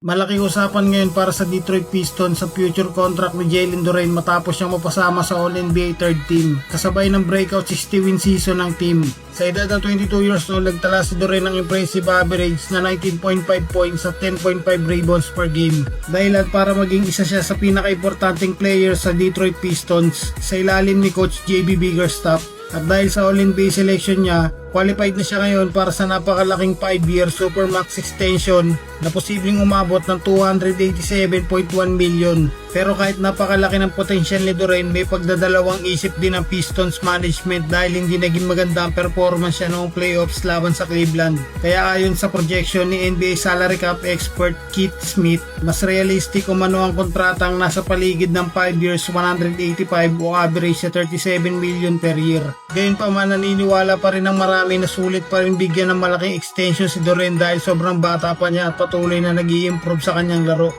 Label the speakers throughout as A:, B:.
A: Malaking usapan ngayon para sa Detroit Pistons sa future contract ni Jalen Duren matapos siyang mapasama sa All-NBA third team. Kasabay ng breakout 60-win season ng team. Sa edad ng 22 years old, nagtala si Duren ng impressive average na 19.5 points at 10.5 rebounds per game. Dahilan para maging isa siya sa pinaka-importanting player sa Detroit Pistons sa ilalim ni Coach JB Bickerstaff. At dahil sa All-NBA selection niya, qualified na siya ngayon para sa napakalaking 5-year Supermax extension na posibleng umabot ng 287.1 million. Pero kahit napakalaki ng potensyal ni Duren, may pagdadalawang isip din ng Pistons management dahil hindi naging maganda ang performance siya noong playoffs laban sa Cleveland. Kaya ayon sa projection ni NBA salary cap expert Keith Smith, mas realistic umano ang kontratang nasa paligid ng 5 years 185 o average sa 37 million per year. Gayunpaman, naniniwala pa rin ang marami na sulit pa rin bigyan ng malaking extension si Duren dahil sobrang bata pa niya at patuloy na nag-i-improve sa kanyang laro.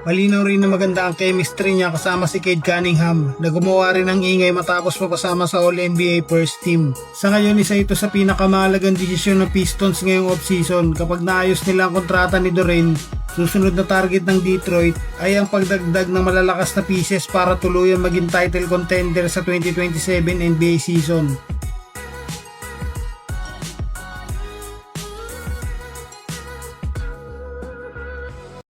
A: Malinaw rin na maganda ang chemistry niya kasama si Cade Cunningham na gumawa rin ng ingay matapos mapasama sa All-NBA first team. Sa ngayon, isa ito sa pinakamahalagang desisyon ng Pistons ngayong offseason. Kapag naayos nila ang kontrata ni Duren, susunod na target ng Detroit ay ang pagdagdag ng malalakas na pieces para tuluyang maging title contender sa 2027 NBA season.